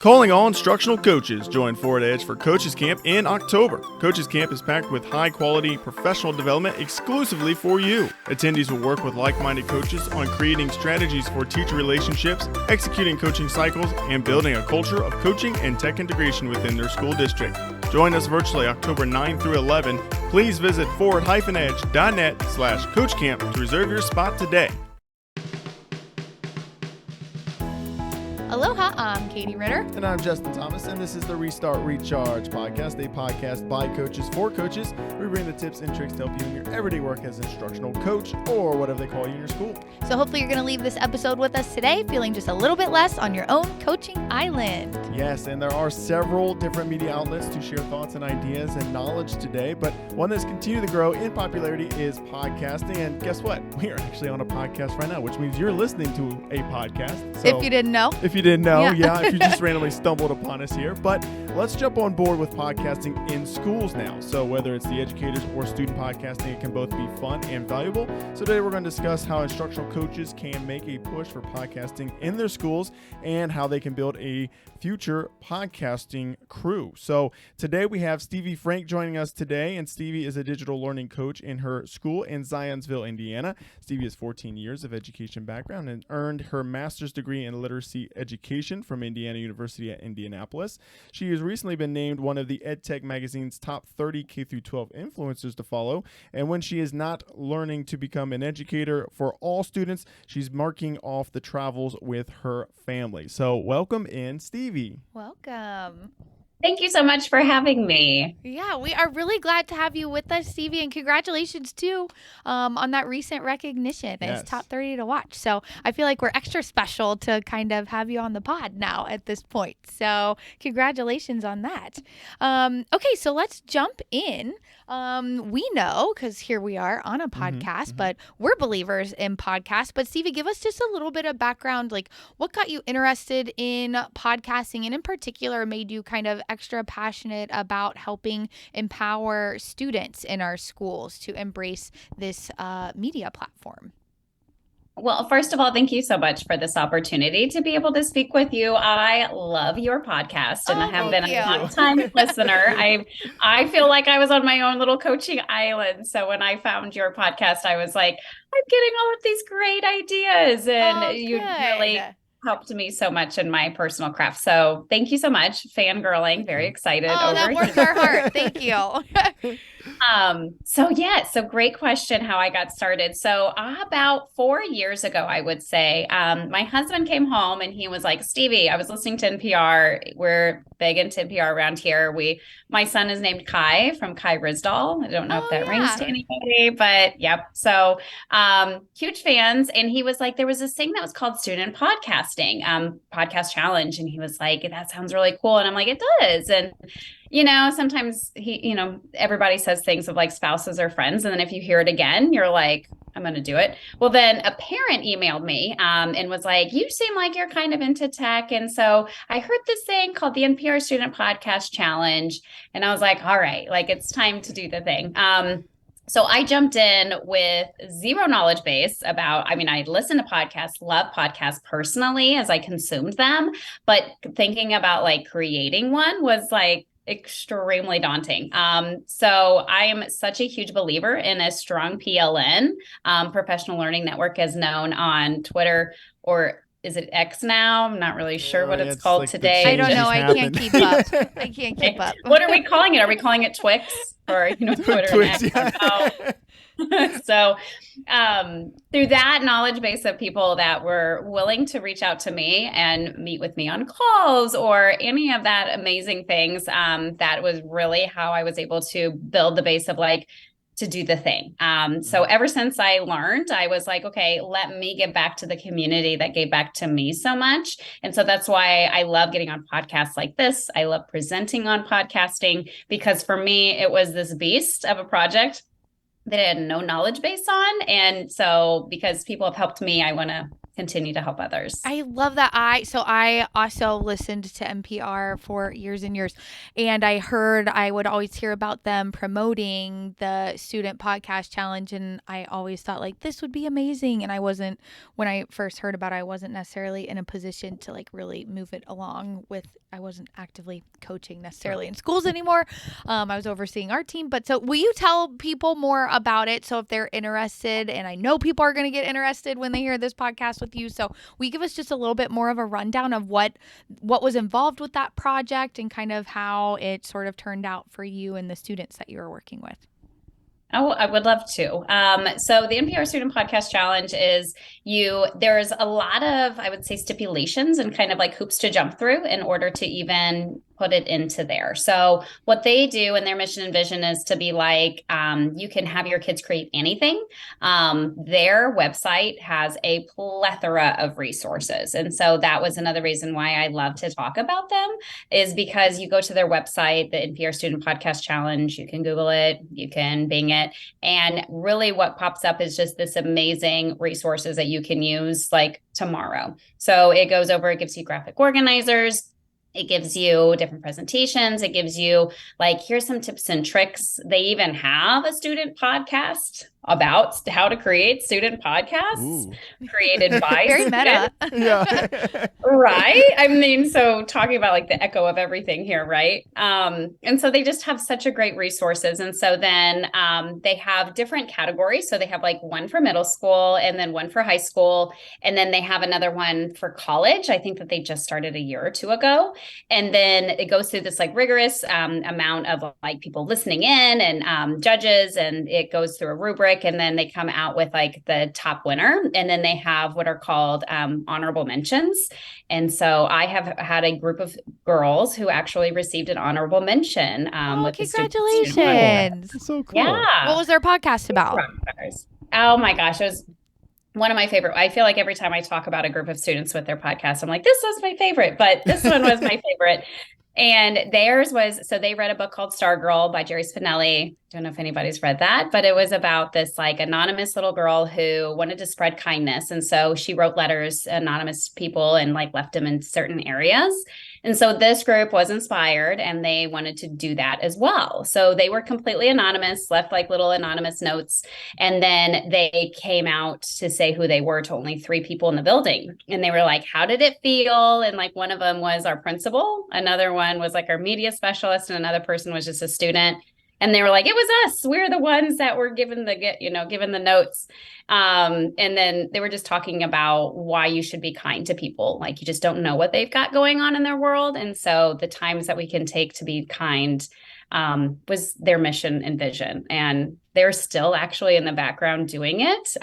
Calling all instructional coaches, join Forward Edge for Coaches Camp in October. Coaches Camp is packed with high-quality professional development exclusively for you. Attendees will work with like-minded coaches on creating strategies for teacher relationships, executing coaching cycles, and building a culture of coaching and tech integration within their school district. Join us virtually October 9 through 11. Please visit forward-edge.net/coachcamp to reserve your spot today. Aloha, I'm Katie Ritter. And I'm Justin Thomas, and this is the Restart Recharge podcast, a podcast by coaches for coaches. We bring the tips and tricks to help you in your everyday work as an instructional coach or whatever they call you in your school. So hopefully you're going to leave this episode with us today feeling just a little bit less on your own coaching island. Yes, and there are several different media outlets to share thoughts and ideas and knowledge today, but one that's continued to grow in popularity is podcasting. And guess what? We are actually on a podcast right now, which means you're listening to a podcast. So, if you didn't know. If you didn't know, if you just randomly stumbled upon us here. But let's jump on board with podcasting in schools now. So whether it's the educators or student podcasting, it can both be fun and valuable. So today we're going to discuss how instructional coaches can make a push for podcasting in their schools and how they can build a future podcasting crew. So today we have Stevie Frank joining us today, and Stevie is a digital learning coach in her school in Zionsville, Indiana. Stevie has 14 years of education background and earned her master's degree in literacy education from Indiana University at Indianapolis. She has recently been named one of the EdTech magazine's top 30 K-12 influencers to follow. And when she is not learning to become an educator for all students, she's marking off the travels with her family. So welcome in, Stevie. Welcome. Thank you so much for having me. Yeah, we are really glad to have you with us, Stevie, and congratulations, too, on that recent recognition as top 30 to watch. So I feel like we're extra special to kind of have you on the pod now at this point. So congratulations on that. Okay, so let's jump in. We know, because here we are on a podcast, but we're believers in podcasts. But Stevie, give us just a little bit of background, like what got you interested in podcasting and in particular made you kind of extra passionate about helping empower students in our schools to embrace this media platform? Well, first of all, thank you so much for this opportunity to be able to speak with you. I love your podcast and I have been a long-time listener. I feel like I was on my own little coaching island. So when I found your podcast, I was like, I'm getting all of these great ideas, and you really helped me so much in my personal craft. So thank you so much. Fangirling, very excited. Oh, that warms our heart. Thank you. So great question how I got started. So about 4 years ago, I would say, my husband came home and he was like, Stevie, I was listening to NPR. We're big into NPR around here. My son is named Kai from Kai Rizdal. I don't know if that rings to anybody, but yep. So, huge fans. And he was like, there was this thing that was called Student Podcasting, Podcast Challenge. And he was like, that sounds really cool. And I'm like, it does. And sometimes everybody says things of like spouses or friends. And then if you hear it again, you're like, I'm going to do it. Well, then a parent emailed me and was like, you seem like you're kind of into tech. And so I heard this thing called the NPR Student Podcast Challenge. And I was like, all right, like it's time to do the thing. So I jumped in with zero knowledge base I listen to podcasts, love podcasts personally as I consumed them, but thinking about like creating one was like extremely daunting. So I am such a huge believer in a strong PLN, professional learning network, as known on Twitter, or is it X now? I'm not really sure what it's called like today. I don't know. I can't keep up. What are we calling it? Are we calling it Twix or Twitter? Twix, and X? So through that knowledge base of people that were willing to reach out to me and meet with me on calls or any of that amazing things, that was really how I was able to build the base of like to do the thing. So ever since I learned, I was like, okay, let me give back to the community that gave back to me so much. And so that's why I love getting on podcasts like this. I love presenting on podcasting because for me, it was this beast of a project that I had no knowledge base on. And so because people have helped me, I want to continue to help others. I love that. I also listened to NPR for years and years, and I would always hear about them promoting the student podcast challenge, and I always thought like this would be amazing. And when I first heard about it, I wasn't necessarily in a position to like really move it along I wasn't actively coaching necessarily in schools anymore. I was overseeing our team, but so will you tell people more about it? So if they're interested, and I know people are going to get interested when they hear this podcast with you. So will you give us just a little bit more of a rundown of what was involved with that project and kind of how it sort of turned out for you and the students that you were working with? Oh, I would love to. So the NPR Student Podcast Challenge is there's a lot of, I would say, stipulations and kind of like hoops to jump through in order to even put it into there. So what they do and their mission and vision is to be like, you can have your kids create anything. Their website has a plethora of resources. And so that was another reason why I love to talk about them, is because you go to their website, the NPR Student Podcast Challenge, you can Google it, you can Bing it. And really what pops up is just this amazing resources that you can use like tomorrow. So it gives you graphic organizers. It gives you different presentations. It gives you like, here's some tips and tricks. They even have a student podcast about how to create student podcasts created by very meta. Yeah. Right. I mean, so talking about like the echo of everything here, right? And so they just have such a great resources. And so then they have different categories. So they have like one for middle school and then one for high school. And then they have another one for college. I think that they just started a year or two ago. And then it goes through this like rigorous amount of like people listening in and judges, and it goes through a rubric. And then they come out with like the top winner. And then they have what are called honorable mentions. And so I have had a group of girls who actually received an honorable mention. With congratulations. That's so cool. Yeah. What was their podcast about? Oh my gosh. It was one of my favorite. I feel like every time I talk about a group of students with their podcast, I'm like, this was my favorite, but this one was my favorite. And theirs was, so they read a book called Stargirl by Jerry Spinelli. Don't know if anybody's read that, but it was about this like anonymous little girl who wanted to spread kindness. And so she wrote letters, anonymous people, and like left them in certain areas. And so this group was inspired and they wanted to do that as well. So they were completely anonymous, left like little anonymous notes. And then they came out to say who they were to only 3 people in the building. And they were like, how did it feel? And like one of them was our principal. Another one was like our media specialist. And another person was just a student. And they were like, it was us. We're the ones that were given the notes. And then they were just talking about why you should be kind to people. Like you just don't know what they've got going on in their world. And so the times that we can take to be kind was their mission and vision. And they're still actually in the background doing it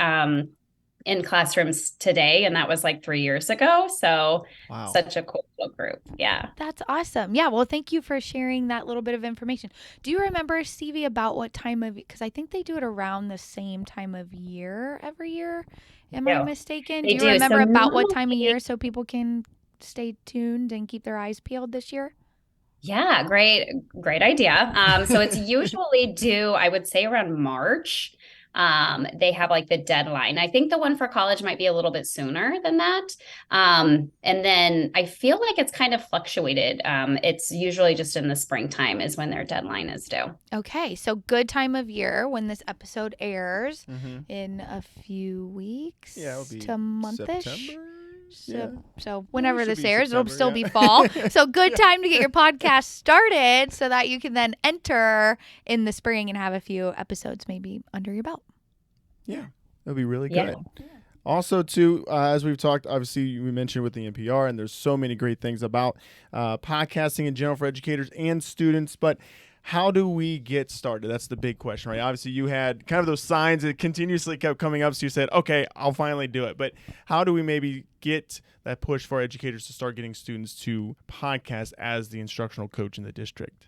in classrooms today. And that was like 3 years ago. So wow. Such a cool little group. Yeah. That's awesome. Yeah. Well, thank you for sharing that little bit of information. Do you remember, Stevie, about what time of, because I think they do it around the same time of year every year. Am I mistaken? Do you remember about what time of year so people can stay tuned and keep their eyes peeled this year? Yeah, great idea. So it's usually due, I would say, around March. They have like the deadline. I think the one for college might be a little bit sooner than that. And then I feel like it's kind of fluctuated. It's usually just in the springtime is when their deadline is due. Okay. So good time of year when this episode airs in a few weeks. Yeah, it'll be to month-ish. September. So whenever this airs, September, it'll still be fall. So good time to get your podcast started so that you can then enter in the spring and have a few episodes maybe under your belt. Yeah, that'll be really good. Yeah. Also, too, as we've talked, obviously we mentioned with the NPR, and there's so many great things about podcasting in general for educators and students, but how do we get started? That's the big question, right? Obviously, you had kind of those signs that continuously kept coming up, so you said, okay, I'll finally do it. But how do we maybe get that push for educators to start getting students to podcast as the instructional coach in the district?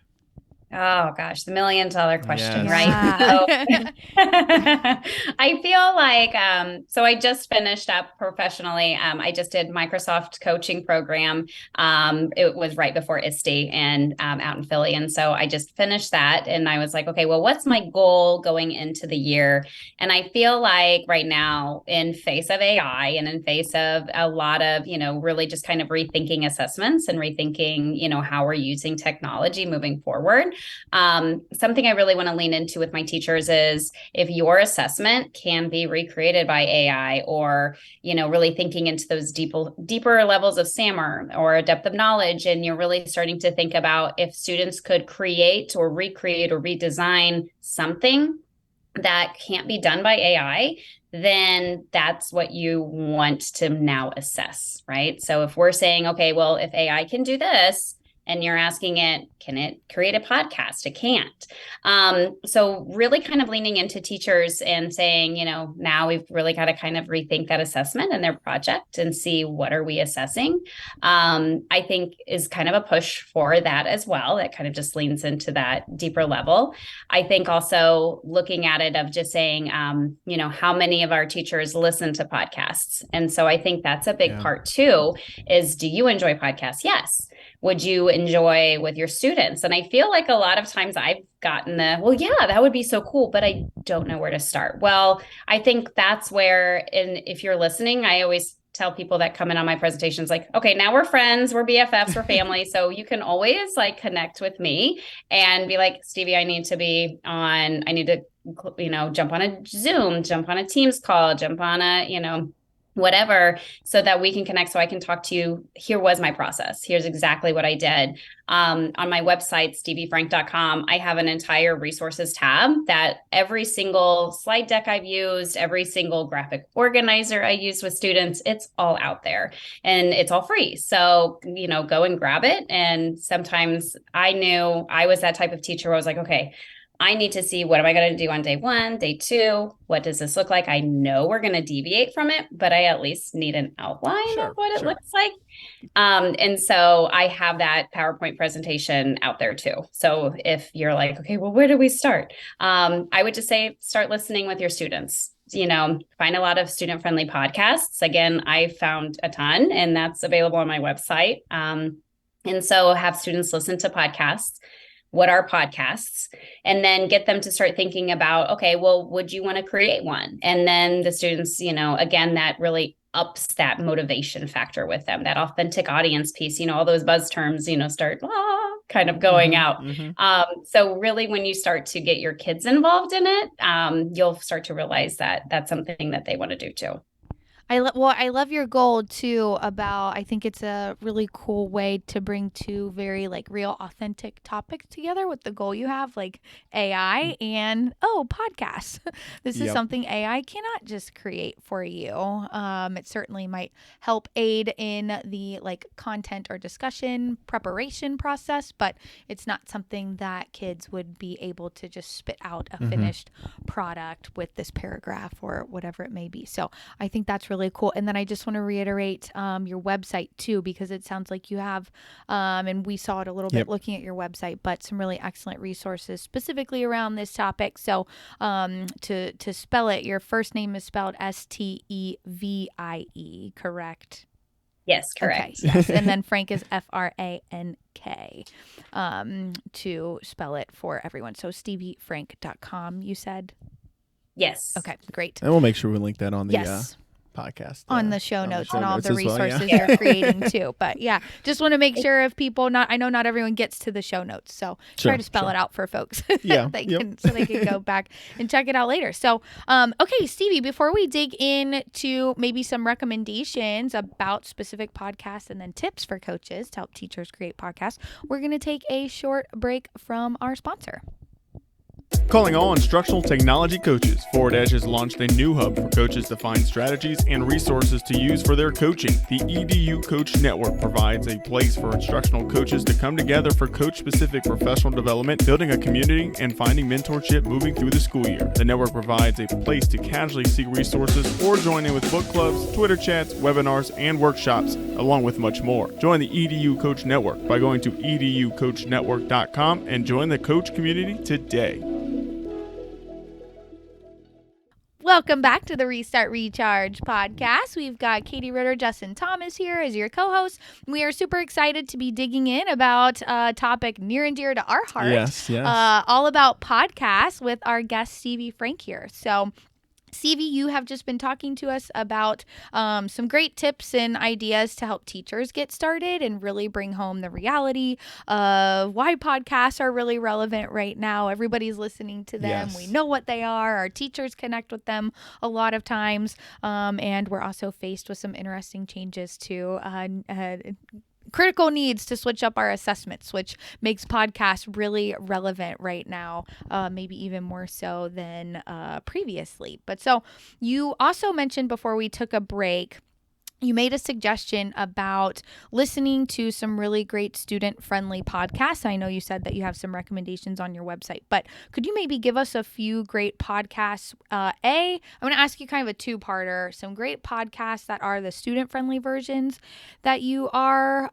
Oh gosh, the $1 million question, Yes. right? So I feel like, so I just finished up professionally. I just did Microsoft coaching program. It was right before ISTE and out in Philly. And so I just finished that and I was like, okay, well, what's my goal going into the year? And I feel like right now in face of AI and in face of a lot of, really just kind of rethinking assessments and rethinking, how we're using technology moving forward. Something I really want to lean into with my teachers is if your assessment can be recreated by AI or, really thinking into those deeper levels of SAMR or a depth of knowledge. And you're really starting to think about if students could create or recreate or redesign something that can't be done by AI, then that's what you want to now assess, right? So if we're saying, okay, well, if AI can do this, and you're asking it, can it create a podcast? It can't. So really kind of leaning into teachers and saying, now we've really got to kind of rethink that assessment and their project and see what are we assessing. I think is kind of a push for that as well. That kind of just leans into that deeper level. I think also looking at it of just saying, how many of our teachers listen to podcasts? And so I think that's a big part too, is do you enjoy podcasts? Yes. Would you enjoy with your students? And I feel like a lot of times I've gotten well, yeah, that would be so cool, but I don't know where to start. Well, I think that's where, and if you're listening, I always tell people that come in on my presentations, like, okay, now we're friends, we're BFFs, we're family. So you can always connect with me and be like, Stevie, I need to jump on a Zoom, jump on a Teams call, jump on a, whatever, so that we can connect. So I can talk to you. Here was my process. Here's exactly what I did. On my website, steviefrank.com, I have an entire resources tab that every single slide deck I've used, every single graphic organizer I used with students, it's all out there and it's all free. So, go and grab it. And sometimes I knew I was that type of teacher where I was like, okay, I need to see what am I going to do on day 1, day 2? What does this look like? I know we're going to deviate from it, but I at least need an outline of what it looks like. And so I have that PowerPoint presentation out there too. So if you're like, okay, well, where do we start? I would just say, start listening with your students. Find a lot of student-friendly podcasts. Again, I found a ton and that's available on my website. And so have students listen to podcasts. What are podcasts? And then get them to start thinking about, okay, well, would you want to create one? And then the students, again, that really ups that motivation factor with them, that authentic audience piece, all those buzz terms, start kind of going out. So really when you start to get your kids involved in it, you'll start to realize that that's something that they want to do too. I love your goal too about, I think it's a really cool way to bring two very real authentic topics together with the goal you have, like AI and podcasts. This is something AI cannot just create for you. It certainly might help aid in the content or discussion preparation process, but it's not something that kids would be able to just spit out a finished product with this paragraph or whatever it may be. So I think that's really cool. And then I just want to reiterate your website too, because it sounds like you have, and we saw it a little bit looking at your website, but some really excellent resources specifically around this topic. So to spell it, your first name is spelled Stevie, correct? Yes, correct. Okay, yes. And then Frank is Frank, to spell it for everyone. So steviefrank.com, you said? Yes. Okay, great. And we'll make sure we link that on the podcast. On the show notes and all the resources well, you're creating too. But yeah, just want to make sure if people I know not everyone gets to the show notes. So try to spell it out for folks. So they can go back and check it out later. So, okay, Stevie, before we dig into maybe some recommendations about specific podcasts and then tips for coaches to help teachers create podcasts, we're going to take a short break from our sponsor. Calling all instructional technology coaches, Forward Edge has launched a new hub for coaches to find strategies and resources to use for their coaching. The EDU Coach Network provides a place for instructional coaches to come together for coach-specific professional development, building a community, and finding mentorship moving through the school year. The network provides a place to casually seek resources or join in with book clubs, Twitter chats, webinars, and workshops, along with much more. Join the EDU Coach Network by going to educoachnetwork.com and join the coach community today. Welcome back to the Restart Recharge podcast. We've got Katie Ritter, Justin Thomas here as your co-hosts. We are super excited to be digging in about a topic near and dear to our heart. Yes. All about podcasts with our guest Stevie Frank here. So Stevie, you have just been talking to us about some great tips and ideas to help teachers get started and really bring home the reality of why podcasts are really relevant right now. Everybody's listening to them. Yes. We know what they are. Our teachers connect with them a lot of times. And we're also faced with some interesting changes to critical needs to switch up our assessments, which makes podcasts really relevant right now, maybe even more so than previously. But so you also mentioned before we took a break, you made a suggestion about listening to some really great student-friendly podcasts. I know you said that you have some recommendations on your website, but could you maybe give us a few great podcasts? I'm going to ask you kind of a two-parter, some great podcasts that are the student-friendly versions that you are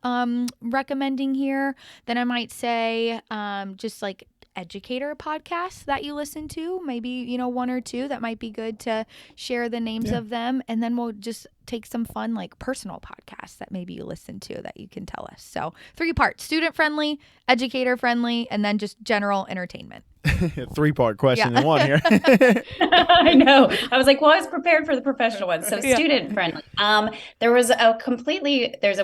recommending here. Then I might say just like educator podcasts that you listen to, maybe, one or two that might be good to share the names of them. And then we'll just take some fun, like personal podcasts that maybe you listen to that you can tell us. So 3 parts: student friendly, educator friendly, and then just general entertainment. 3-part question in one here. I know. I was like, well, I was prepared for the professional one. So student friendly. There's a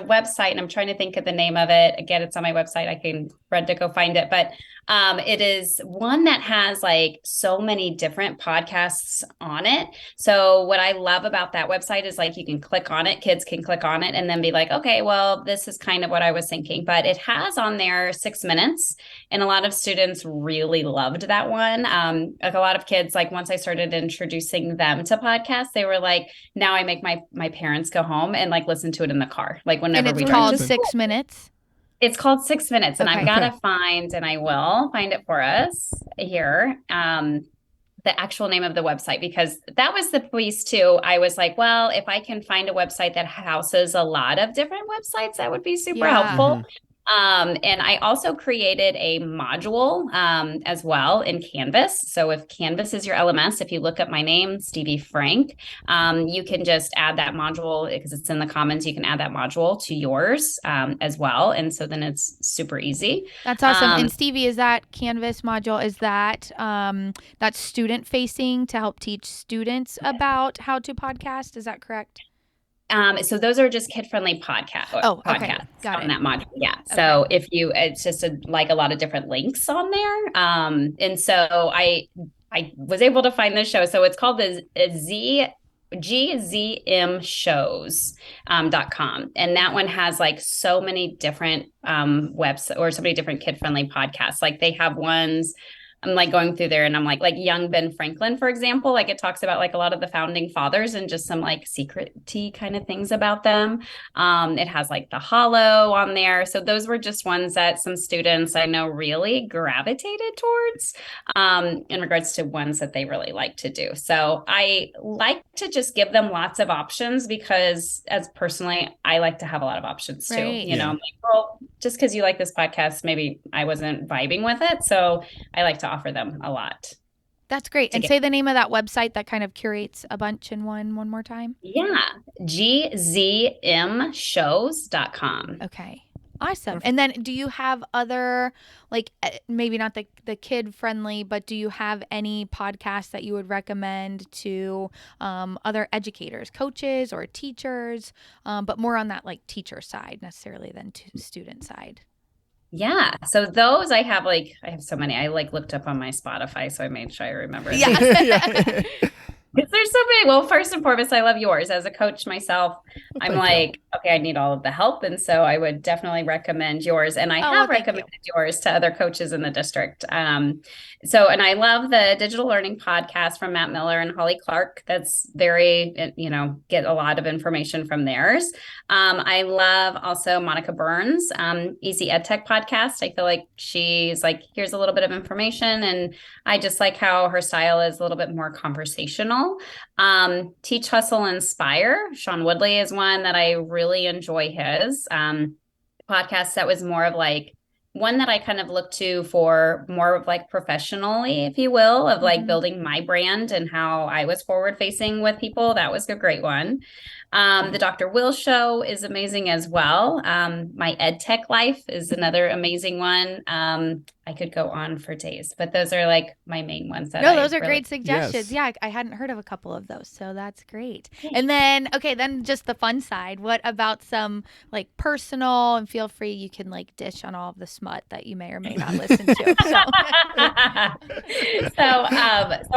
website, and I'm trying to think of the name of it. Again, it's on my website. I can run to go find it. But it is one that has like so many different podcasts on it. So what I love about that website is like you can click on it. Kids can click on it and then be like, okay, well, this is kind of what I was thinking. But it has on there 6 minutes. And a lot of students really loved that one. Like a lot of kids, like once I started introducing them to podcasts, they were like, now I make my parents go home and like listen to it in the car. Like whenever and it's we called 6 minutes. It's called 6 minutes, and Okay. I've got to find, and I will find it for us here, the actual name of the website, because that was the piece too. I was like, well, if I can find a website that houses a lot of different websites, that would be super helpful. Mm-hmm. And I also created a module as well in Canvas. So if Canvas is your LMS, if you look up my name, Stevie Frank, you can just add that module because it's in the Commons. You can add that module to yours as well. And so then it's super easy. That's awesome. And Stevie, is that Canvas module, is that that's student facing to help teach students about how to podcast? Is that correct? So those are just kid-friendly podcasts Okay. Got on it. that module. Yeah. Okay. So it's just like a lot of different links on there. And so I was able to find this show. So it's called the gzmshows.com. And that one has like so many different websites or so many different kid-friendly podcasts. Like they have ones, I'm like going through there and I'm like young Ben Franklin, for example, like it talks about like a lot of the founding fathers and just some like secret-y kind of things about them. It has like the Hollow on there. So those were just ones that some students I know really gravitated towards in regards to ones that they really like to do. So I like to just give them lots of options because as personally, I like to have a lot of options too. Right. I'm like, well, just because you like this podcast, maybe I wasn't vibing with it. So I like to offer them a lot. That's great. And say the name of that website that kind of curates a bunch in one more time. Yeah. gzmshows.com. Okay. Awesome. And then do you have other, like maybe not the kid friendly, but do you have any podcasts that you would recommend to other educators, coaches or teachers, but more on that like teacher side necessarily than to student side? Yeah. So those I have so many. I like looked up on my Spotify, so I made sure I remember. Yeah. Because there's so many. Well, first and foremost, I love yours. As a coach myself, I'm Thank you. like, okay, I need all of the help. And so I would definitely recommend yours. And I have recommended yours to other coaches in the district. And I love the digital learning podcast from Matt Miller and Holly Clark. That's very, get a lot of information from theirs. I love also Monica Burns, Easy EdTech podcast. I feel like she's like, here's a little bit of information. And I just like how her style is a little bit more conversational. Teach, Hustle, Inspire. Sean Woodley is one that I really enjoy his podcast. That was more of like one that I kind of look to for more of like professionally, if you will, of like building my brand and how I was forward facing with people. That was a great one. The Dr. Will Show is amazing as well. My EdTech Life is another amazing one. I could go on for days, but those are like my main ones. Those are great suggestions. Yes. Yeah, I hadn't heard of a couple of those, so that's great. And then, then just the fun side. What about some like personal? And feel free, you can like dish on all of the smut that you may or may not listen to. So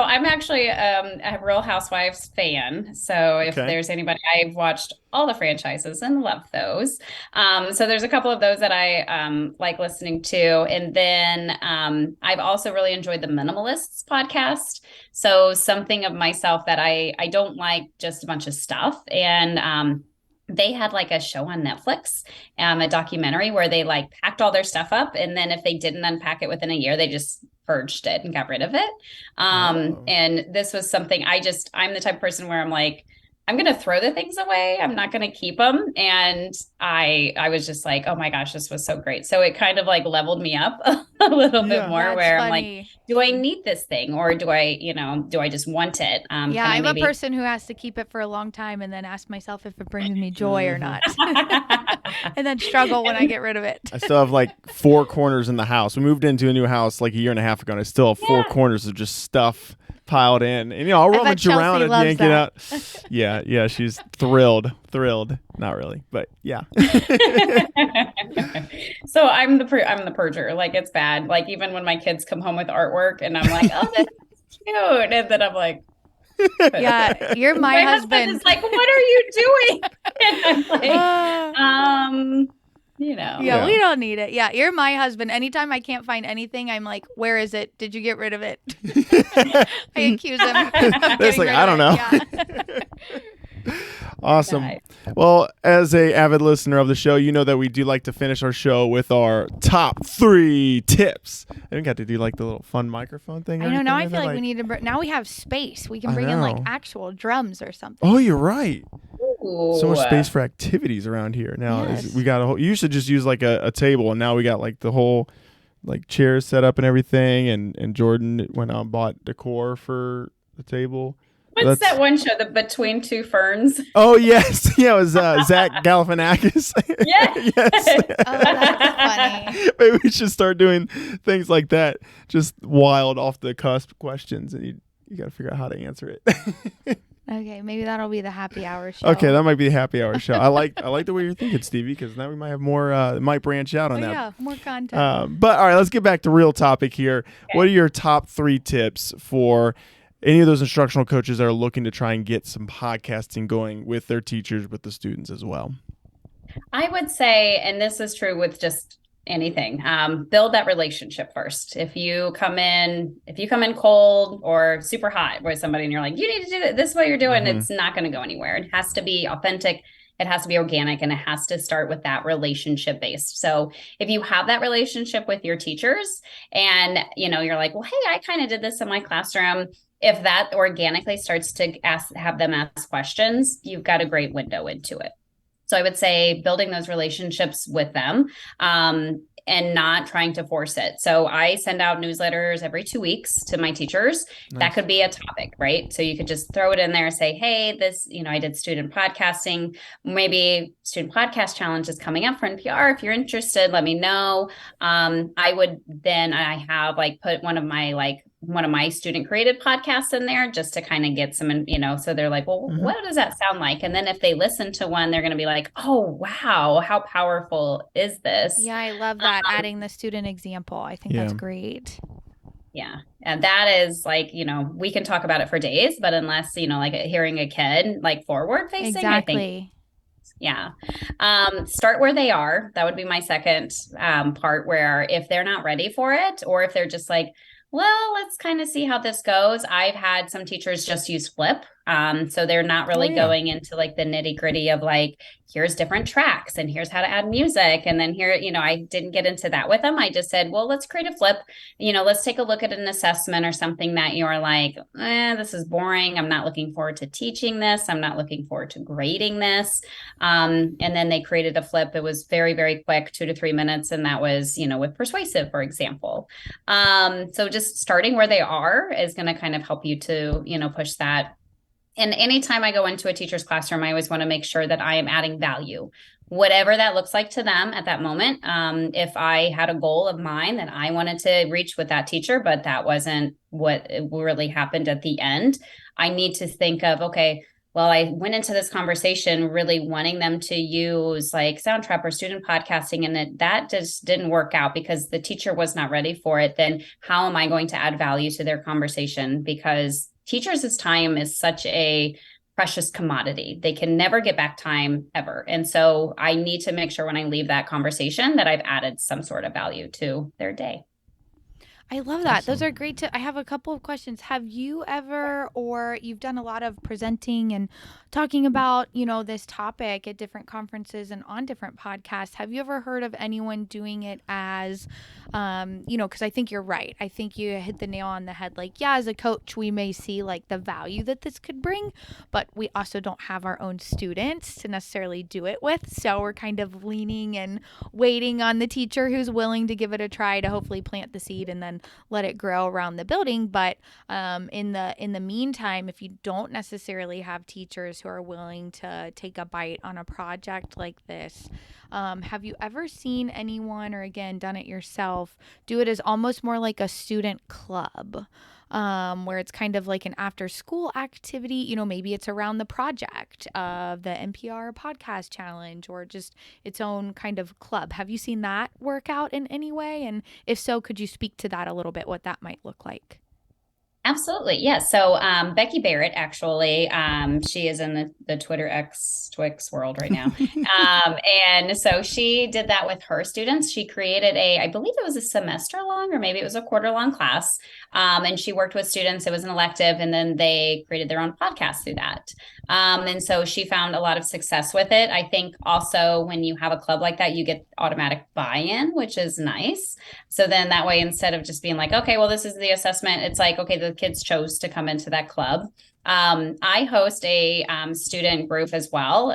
I'm actually a Real Housewives fan. So if there's anybody, I've watched all the franchises and love those. So there's a couple of those that I like listening to. And then I've also really enjoyed the Minimalists podcast. So something of myself that I don't like just a bunch of stuff. And they had like a show on Netflix, a documentary where they like packed all their stuff up. And then if they didn't unpack it within a year, they just purged it and got rid of it. And this was something I'm the type of person where I'm like, I'm going to throw the things away. I'm not going to keep them. And I was just like, oh my gosh, this was so great. So it kind of like leveled me up a little bit more where I'm like, do I need this thing or do I just want it? I'm a person who has to keep it for a long time and then ask myself if it brings me joy or not. And then struggle when I get rid of it. I still have like 4 corners in the house. We moved into a new house like a year and a half ago and I still have 4 corners of just stuff piled in, and I'll rummage around and yank it out. Yeah, she's thrilled. Not really, but yeah. So I'm the purger. Like it's bad. Like even when my kids come home with artwork, and I'm like, oh, that's cute, and then I'm like, yeah, you're my husband. Is like, what are you doing? And I'm like, Yeah, we don't need it. Yeah, you're my husband. Anytime I can't find anything, I'm like, where is it? Did you get rid of it? I accuse him. It's like, I don't know. Yeah. Awesome. Nice. Well, as a avid listener of the show, you know that we do like to finish our show with our top 3 tips. I didn't get to do like the little fun microphone thing. I know. Now I feel like we need to. Now we have space. We can bring in like actual drums or something. Oh, you're right. Ooh. So much space for activities around here. Now we got a whole. You used to just use like a table, and now we got like the whole like chairs set up and everything. And Jordan went out and bought decor for the table. What's that one show, the Between Two Ferns? Oh, yes. Yeah, it was Zach Galifianakis. Yes. Oh, that's funny. Maybe we should start doing things like that. Just wild, off the cusp questions, and you got to figure out how to answer it. Okay, maybe that'll be the happy hour show. Okay, that might be the happy hour show. I like the way you're thinking, Stevie, because now we might have more. It might branch out on that. Yeah, more content. But all right, let's get back to real topic here. Okay. What are your top 3 tips for any of those instructional coaches that are looking to try and get some podcasting going with their teachers, with the students as well? I would say, and this is true with just anything, build that relationship first. If you come in cold or super hot with somebody and you're like, you need to do it this way you're doing, it's not going to go anywhere. It has to be authentic. It has to be organic, and it has to start with that relationship based. So if you have that relationship with your teachers and, you're like, well, hey, I kind of did this in my classroom. If that organically starts to have them ask questions, you've got a great window into it. So I would say building those relationships with them and not trying to force it. So I send out newsletters every 2 weeks to my teachers. Nice. That could be a topic, right? So you could just throw it in there and say, hey, this, I did student podcasting. Maybe student podcast challenge is coming up for NPR. If you're interested, let me know. I have like put one of my student created podcasts in there just to kind of get some, so they're like, well, what does that sound like? And then if they listen to one, they're going to be like, oh, wow, how powerful is this? Yeah, I love that. Adding the student example. I think that's great. Yeah. And that is like, we can talk about it for days, but unless, like hearing a kid like forward facing, I think, Exactly. yeah. Start where they are. That would be my second part, where if they're not ready for it, or if they're just like, well, let's kind of see how this goes. I've had some teachers just use Flip. So they're not really going into like the nitty gritty of like, here's different tracks and here's how to add music. And then here, I didn't get into that with them. I just said, well, let's create a Flip. Let's take a look at an assessment or something that you're like, this is boring. I'm not looking forward to teaching this. I'm not looking forward to grading this. And then they created a Flip. It was very, very quick, 2 to 3 minutes. And that was, with Persuasive, for example. So just starting where they are is going to kind of help you to, push that. And anytime I go into a teacher's classroom, I always want to make sure that I am adding value, whatever that looks like to them at that moment. If I had a goal of mine that I wanted to reach with that teacher, but that wasn't what really happened at the end, I need to think of, okay, well, I went into this conversation really wanting them to use like Soundtrap or student podcasting, and that just didn't work out because the teacher was not ready for it. Then how am I going to add value to their conversation? Because teachers' time is such a precious commodity. They can never get back time ever. And so I need to make sure when I leave that conversation that I've added some sort of value to their day. I love that. Awesome. Those are great. I have a couple of questions. Have you ever, or you've done a lot of presenting and talking about, this topic at different conferences and on different podcasts. Have you ever heard of anyone doing it as, because I think you're right. I think you hit the nail on the head. Like, yeah, as a coach, we may see like the value that this could bring, but we also don't have our own students to necessarily do it with. So we're kind of leaning and waiting on the teacher who's willing to give it a try to hopefully plant the seed and then let it grow around the building. But in the meantime, if you don't necessarily have teachers who are willing to take a bite on a project like this, have you ever seen anyone, or again, done it yourself, do it as almost more like a student club? Where it's kind of like an after school activity, maybe it's around the project of the NPR podcast challenge or just its own kind of club. Have you seen that work out in any way? And if so, could you speak to that a little bit, what that might look like? Absolutely. Yeah. So Becky Barrett, actually, she is in the Twitter Twix world right now. And so she did that with her students. She created I believe it was a semester long, or maybe it was a quarter long class. And she worked with students. It was an elective, and then they created their own podcast through that. And so she found a lot of success with it. I think also when you have a club like that, you get automatic buy-in, which is nice. So then that way, instead of just being like, okay, well, this is the assessment, it's like, okay, the kids chose to come into that club. I host a student group as well.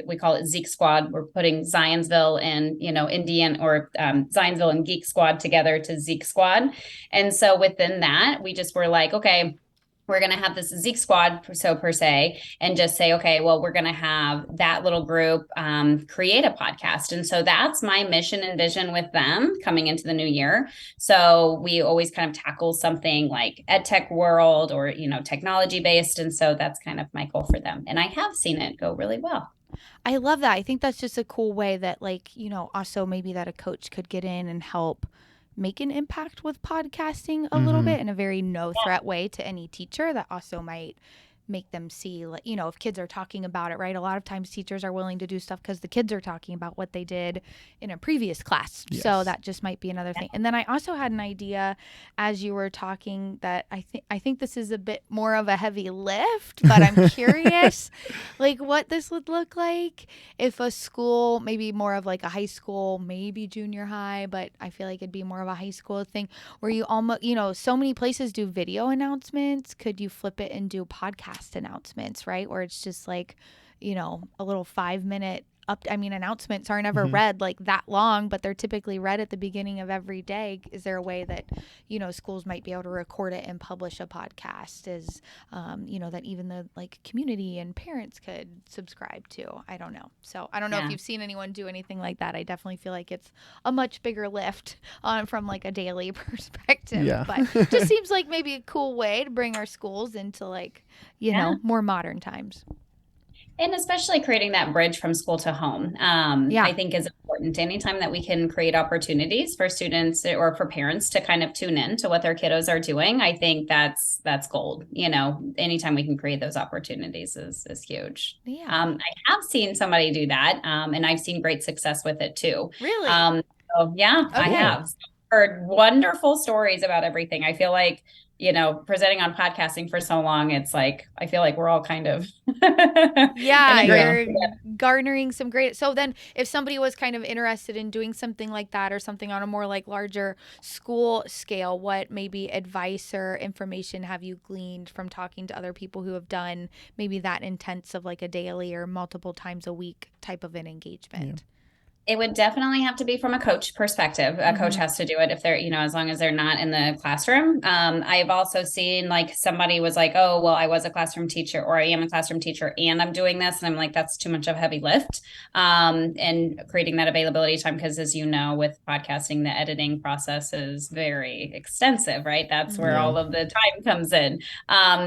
We call it Zeke Squad. We're putting Zionsville and, Indian or Zionsville and Geek Squad together to Zeke Squad. And so within that, we just were like, okay, we're going to have this Zeke Squad, per se, and just say, okay, well, we're going to have that little group create a podcast. And so that's my mission and vision with them coming into the new year. So we always kind of tackle something like ed tech world or, technology based. And so that's kind of my goal for them. And I have seen it go really well. I love that. I think that's just a cool way that also maybe that a coach could get in and help make an impact with podcasting a little bit in a very no threat way to any teacher. That also might make them see, like, if kids are talking about it, right? A lot of times teachers are willing to do stuff because the kids are talking about what they did in a previous class. Yes. So that just might be another thing. And then I also had an idea as you were talking that I think this is a bit more of a heavy lift, but I'm curious like what this would look like if a school, maybe more of like a high school, maybe junior high, but I feel like it'd be more of a high school thing where you almost, so many places do video announcements. Could you flip it and do podcast announcements, right? Where it's just like, a little 5-minute announcements aren't ever read like that long, but they're typically read at the beginning of every day. Is there a way that, schools might be able to record it and publish a podcast that even the like community and parents could subscribe to? I don't know. So I don't know if you've seen anyone do anything like that. I definitely feel like it's a much bigger lift from like a daily perspective, but it just seems like maybe a cool way to bring our schools into like, more modern times. And especially creating that bridge from school to home, I think is important. Anytime that we can create opportunities for students or for parents to kind of tune in to what their kiddos are doing, I think that's gold. Anytime we can create those opportunities is huge. Yeah. I have seen somebody do that, and I've seen great success with it too. Really? So yeah, I have heard wonderful stories about everything. I feel like, presenting on podcasting for so long, it's like, I feel like we're all kind of you're garnering some great. So then if somebody was kind of interested in doing something like that or something on a more like larger school scale, what maybe advice or information have you gleaned from talking to other people who have done maybe that intense of like a daily or multiple times a week type of an engagement? It would definitely have to be from a coach perspective. A coach has to do it if they're, as long as they're not in the classroom. I've also seen like somebody was like, oh, well, I was a classroom teacher, or I am a classroom teacher and I'm doing this. And I'm like, that's too much of a heavy lift. And creating that availability time, because as you know, with podcasting, the editing process is very extensive, right? That's where all of the time comes in,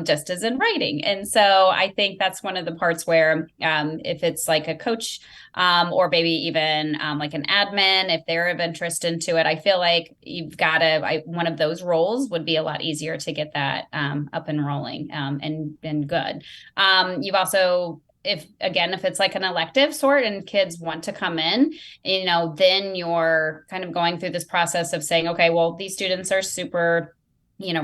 just as in writing. And so I think that's one of the parts where if it's like a coach, or maybe even like an admin, if they're of interest into it, I feel like you've got one of those roles would be a lot easier to get that up and rolling and good. You've also, if it's like an elective sort and kids want to come in, then you're kind of going through this process of saying, okay, well, these students are super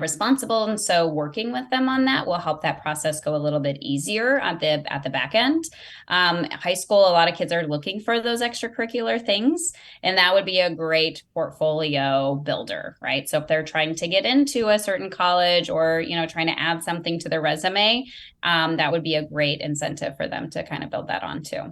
responsible. And so working with them on that will help that process go a little bit easier at the back end. High school, a lot of kids are looking for those extracurricular things, and that would be a great portfolio builder, right? So if they're trying to get into a certain college or, trying to add something to their resume, that would be a great incentive for them to kind of build that on too.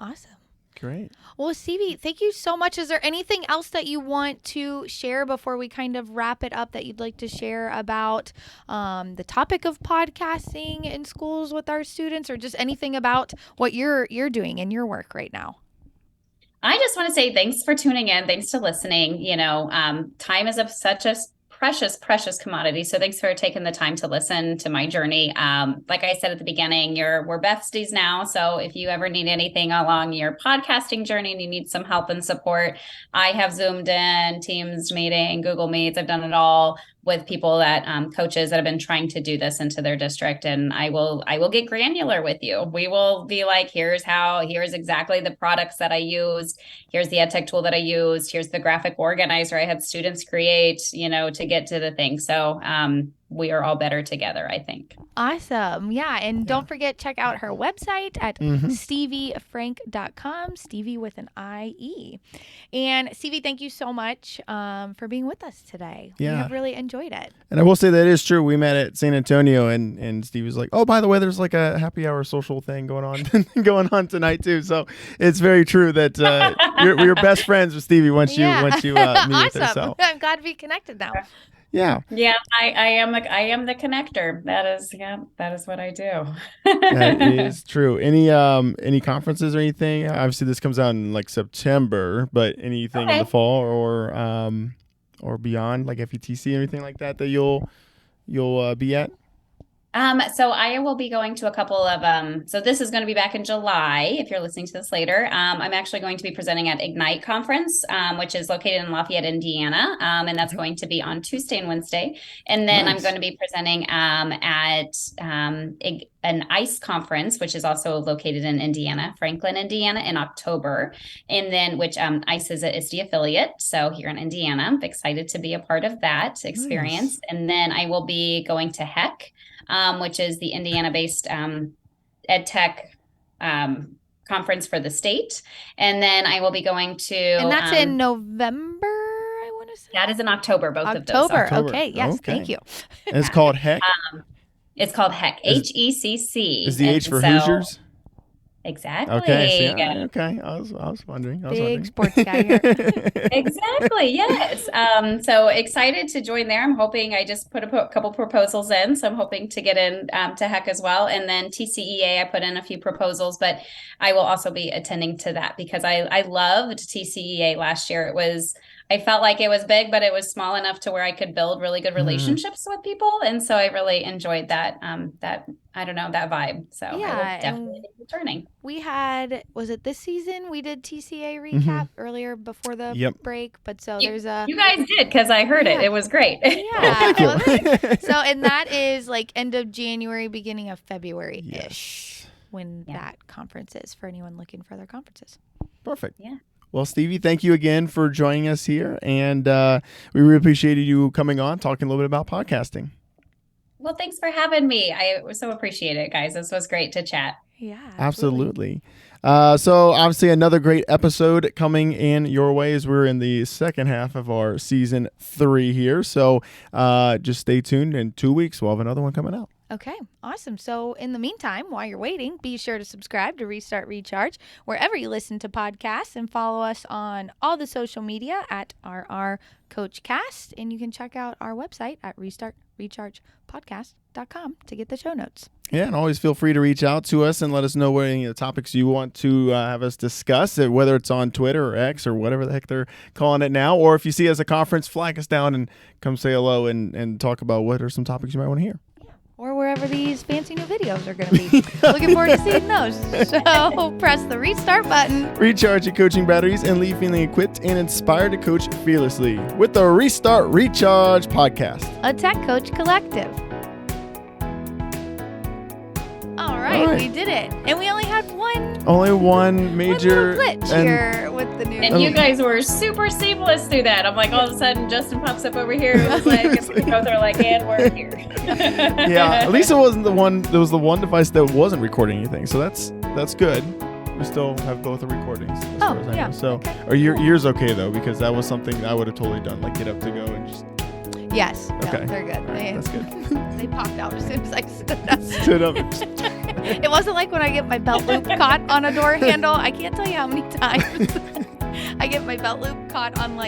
Awesome. Great. Well, Stevie, thank you so much. Is there anything else that you want to share before we kind of wrap it up that you'd like to share about the topic of podcasting in schools with our students, or just anything about what you're doing in your work right now? I just want to say thanks for tuning in. Thanks to listening. Time is such a precious commodity. So thanks for taking the time to listen to my journey. Like I said at the beginning, we're besties now. So if you ever need anything along your podcasting journey and you need some help and support, I have Zoomed in, Teams meeting, Google Meets. I've done it all with people that coaches that have been trying to do this into their district. And I will get granular with you. We will be like, here's exactly the products that I used. Here's the EdTech tool that I used. Here's the graphic organizer I had students create, to get to the thing. So we are all better together, I think. Awesome. Yeah. And don't forget, check out her website at steviefrank.com, Stevie with an IE. And Stevie, thank you so much for being with us today. Yeah. We have really enjoyed it. And I will say that is true. We met at San Antonio and Steve was like, oh, by the way, there's like a happy hour social thing going on tonight too. So it's very true that we're best friends with Stevie once you meet with her. So I'm glad to be connected now. Yeah. Yeah, I am the connector. That is what I do. That is true. Any conferences or anything? Obviously this comes out in like September, but anything in the fall or beyond, like FETC, anything like that you'll be at? So I will be going to a couple of, so this is going to be back in July, if you're listening to this later. I'm actually going to be presenting at Ignite Conference, which is located in Lafayette, Indiana. And that's going to be on Tuesday and Wednesday. And then I'm going to be presenting at an ICE conference, which is also located in Indiana, Franklin, Indiana, in October. And then, which ICE is an ISTE affiliate. So here in Indiana, I'm excited to be a part of that experience. Nice. And then I will be going to HEC, which is the Indiana-based EdTech conference for the state. And then I will be going to... And that's in November, I want to say? That is in October, both of those. October. Okay, yes, thank you. And it's called HEC? It's called HEC, HECC. Is the H for Hoosiers? Exactly. Okay. So, okay. I was wondering. Big sports guy here. Exactly. Yes. So excited to join there. I'm hoping I just put a couple proposals in. So I'm hoping to get in to HEC as well. And then TCEA, I put in a few proposals, but I will also be attending to that because I loved TCEA last year. I felt like it was big, but it was small enough to where I could build really good relationships with people. And so I really enjoyed that, I don't know, that vibe. So I will definitely be returning. We had, was it this season? We did TCA recap earlier before the break. But so there's a. You guys did, because I heard it. It was great. Yeah. So, and that is like end of January, beginning of February-ish when that conference is for anyone looking for their conferences. Perfect. Yeah. Well, Stevie, thank you again for joining us here. And we really appreciated you coming on, talking a little bit about podcasting. Well, thanks for having me. I so appreciate it, guys. This was great to chat. Yeah, absolutely. So obviously another great episode coming in your way as we're in the second half of our season 3 here. So just stay tuned. In 2 weeks, we'll have another one coming out. Okay, awesome. So in the meantime, while you're waiting, be sure to subscribe to Restart Recharge wherever you listen to podcasts, and follow us on all the social media at RRCoachCast. And you can check out our website at restartrechargepodcast.com to get the show notes. Yeah, and always feel free to reach out to us and let us know what any of the topics you want to have us discuss, whether it's on Twitter or X or whatever the heck they're calling it now. Or if you see us at a conference, flag us down and come say hello and talk about what are some topics you might want to hear. Or wherever these fancy new videos are going to be. Looking forward to seeing those. So press the restart button. Recharge your coaching batteries and leave feeling equipped and inspired to coach fearlessly with the Restart Recharge podcast. A Tech Coach Collective. All right, we did it. And we only had one major glitch here with the new. And you guys were super seamless through that. I'm like, all of a sudden, Justin pops up over here. It was like, we both are like, and we're here. Yeah, at least it wasn't the one. There was the one device that wasn't recording anything, so that's good. We still have both the recordings. As far as I know. So, are your ears okay though? Because that was something I would have totally done, like get up to go and just. Yes. Okay. No, they're good. Right, that's good. They popped out as soon as I stood up. Stood up. It wasn't like when I get my belt loop caught on a door handle. I can't tell you how many times I get my belt loop caught on the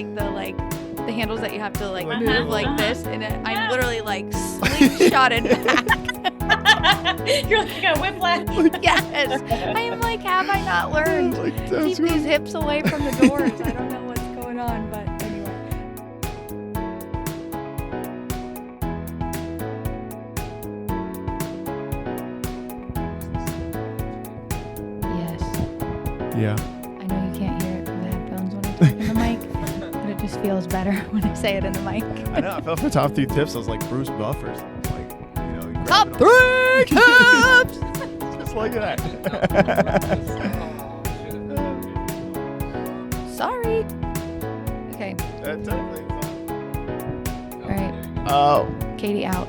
handles that you have to move like this, and I'm literally like slingshotted back. You're like a whiplash. Yes. I am like, have I not learned? Keep these hips away from the doors. I don't know what's going on, but anyway. Yes. Yeah. I know you can't hear it from the headphones when I talk in the mic, but it just feels better when I say it in the mic. I know. I felt for top 3 tips. I was like Bruce Buffers. Like, top 3 tips. Just like that. Sorry. Okay. That's definitely All right. Oh. Katie out.